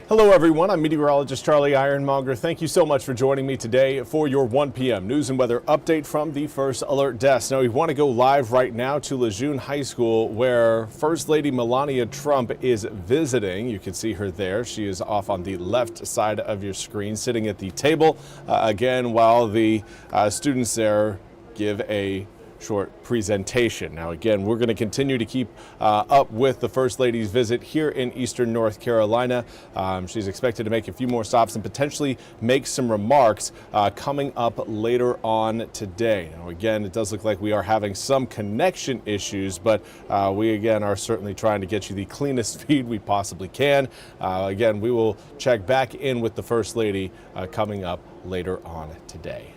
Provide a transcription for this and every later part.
Hello everyone, I'm Meteorologist Charlie Ironmonger. Thank you so much for joining me today for your 1 p.m. news and weather update from the First Alert Desk. Now we want to go live right now to Lejeune High School where First Lady Melania Trump is visiting. You can see her there. She is off on the left side of your screen sitting at the table again while the students there give a short presentation. Now again, we're going to continue to keep up with the First Lady's visit here in eastern North Carolina. She's expected to make a few more stops and potentially make some remarks coming up later on today. Now again, it does look like we are having some connection issues, but we again are certainly trying to get you the cleanest feed we possibly can. Again, we will check back in with the First Lady coming up later on today.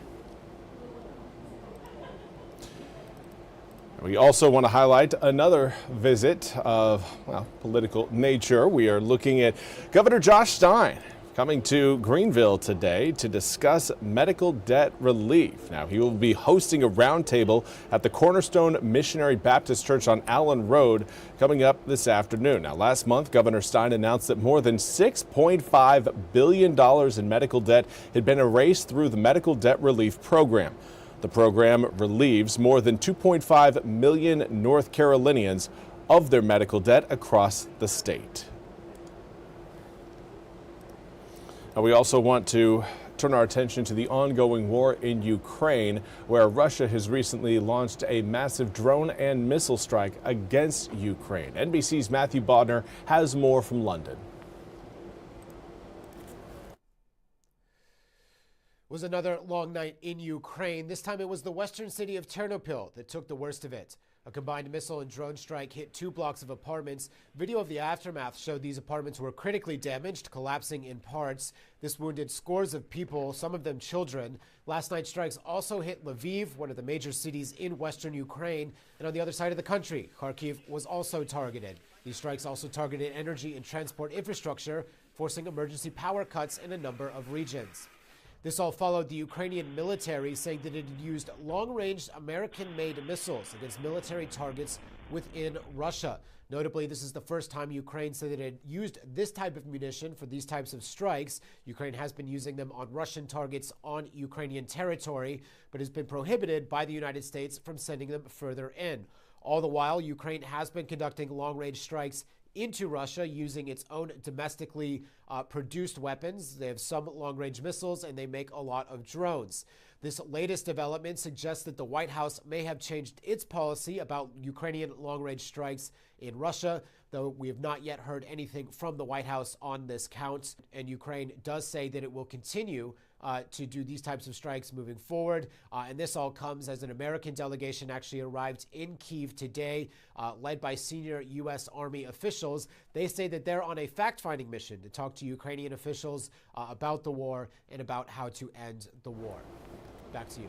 We also want to highlight another visit of, well, political nature. We are looking at Governor Josh Stein coming to Greenville today to discuss medical debt relief. Now, he will be hosting a roundtable at the Cornerstone Missionary Baptist Church on Allen Road coming up this afternoon. Now, last month, Governor Stein announced that more than $6.5 billion in medical debt had been erased through the medical debt relief program. The program relieves more than 2.5 million North Carolinians of their medical debt across the state. Now, we also want to turn our attention to the ongoing war in Ukraine, where Russia has recently launched a massive drone and missile strike against Ukraine. NBC's Matthew Bodner has more from London. It was another long night in Ukraine. This time it was the western city of Ternopil that took the worst of it. A combined missile and drone strike hit 2 blocks of apartments. Video of the aftermath showed these apartments were critically damaged, collapsing in parts. This wounded scores of people, some of them children. Last night's strikes also hit Lviv, one of the major cities in western Ukraine. And on the other side of the country, Kharkiv was also targeted. These strikes also targeted energy and transport infrastructure, forcing emergency power cuts in a number of regions. This all followed the Ukrainian military saying that it had used long-range American-made missiles against military targets within Russia. Notably, this is the first time Ukraine said that it had used this type of munition for these types of strikes. Ukraine has been using them on Russian targets on Ukrainian territory, but has been prohibited by the United States from sending them further in. All the while, Ukraine has been conducting long-range strikes into Russia using its own domestically produced weapons. They have some long-range missiles and they make a lot of drones. This latest development suggests that the White House may have changed its policy about Ukrainian long-range strikes in Russia, though we have not yet heard anything from the White House on this count. And Ukraine does say that it will continue to do these types of strikes moving forward. And this all comes as an American delegation actually arrived in Kyiv today, led by senior U.S. Army officials. They say that they're on a fact-finding mission to talk to Ukrainian officials about the war and about how to end the war. Back to you.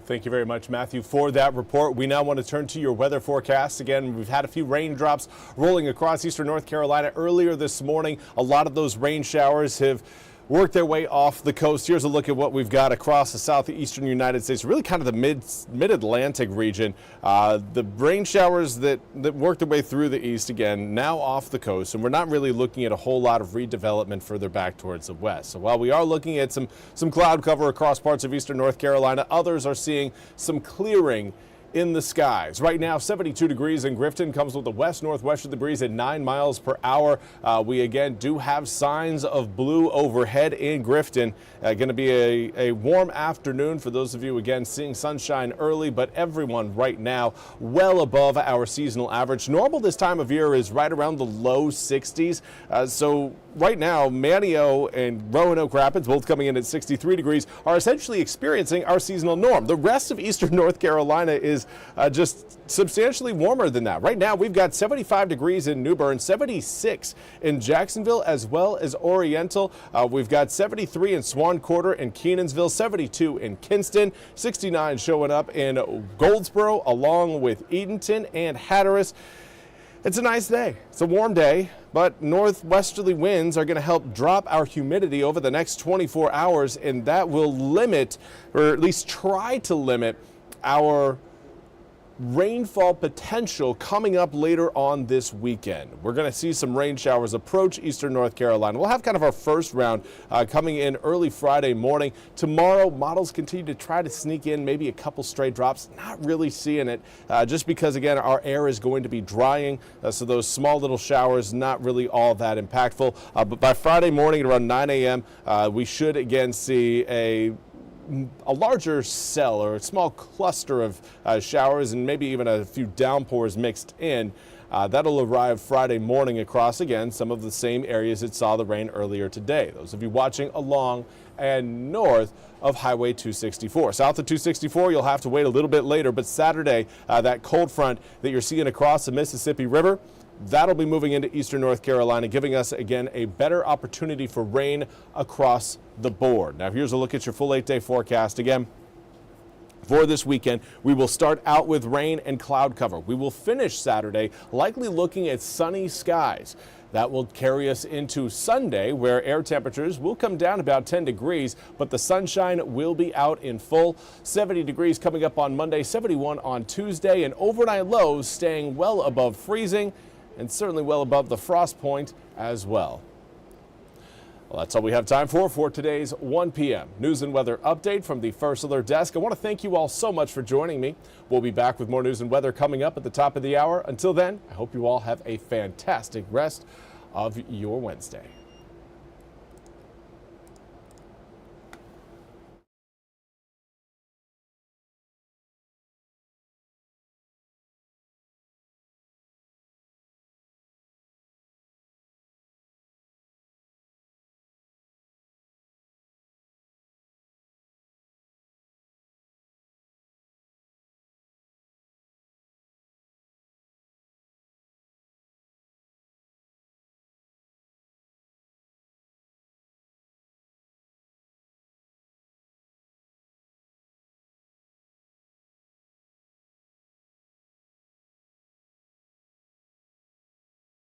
Thank you very much, Matthew, for that report. We now want to turn to your weather forecast. Again, we've had a few raindrops rolling across eastern North Carolina earlier this morning. A lot of those rain showers have worked their way off the coast. Here's a look at what we've got across the southeastern United States, really kind of the mid-Atlantic region. The rain showers that worked their way through the east, again, now off the coast, and we're not really looking at a whole lot of redevelopment further back towards the west. So while we are looking at some cloud cover across parts of eastern North Carolina, others are seeing some clearing in the skies. Right now, 72 degrees in Grifton, comes with a west-northwesterly breeze at 9 miles per hour. We again do have signs of blue overhead in Grifton. Going to be a warm afternoon for those of you, again, seeing sunshine early, but everyone right now well above our seasonal average. Normal this time of year is right around the low 60s. So right now, Manio and Roanoke Rapids, both coming in at 63 degrees, are essentially experiencing our seasonal norm. The rest of eastern North Carolina is just substantially warmer than that. Right now, we've got 75 degrees in New Bern, 76 in Jacksonville, as well as Oriental. We've got 73 in Swan Quarter and Kenansville, 72 in Kinston, 69 showing up in Goldsboro, along with Edenton and Hatteras. It's a nice day. It's a warm day, but northwesterly winds are going to help drop our humidity over the next 24 hours, and that will limit, or at least try to limit, our rainfall potential coming up later on this weekend. We're going to see some rain showers approach eastern North Carolina. We'll have kind of our first round coming in early Friday morning. Tomorrow, models continue to try to sneak in maybe a couple stray drops. Not really seeing it just because, again, our air is going to be drying. So those small little showers, not really all that impactful. But by Friday morning at around 9 a.m., we should again see a larger cell or a small cluster of showers and maybe even a few downpours mixed in. That'll arrive Friday morning across, again, some of the same areas that saw the rain earlier today. Those of you watching along and north of Highway 264. South of 264, you'll have to wait a little bit later, but Saturday, that cold front that you're seeing across the Mississippi River, that'll be moving into eastern North Carolina, giving us, again, a better opportunity for rain across the board. Now, here's a look at your full 8-day forecast. Again, for this weekend, we will start out with rain and cloud cover. We will finish Saturday likely looking at sunny skies. That will carry us into Sunday, where air temperatures will come down about 10 degrees, but the sunshine will be out in full. 70 degrees coming up on Monday, 71 on Tuesday, and overnight lows staying well above freezing and certainly well above the frost point as well. Well, that's all we have time for today's 1 p.m. news and weather update from the First Alert Desk. I want to thank you all so much for joining me. We'll be back with more news and weather coming up at the top of the hour. Until then, I hope you all have a fantastic rest of your Wednesday.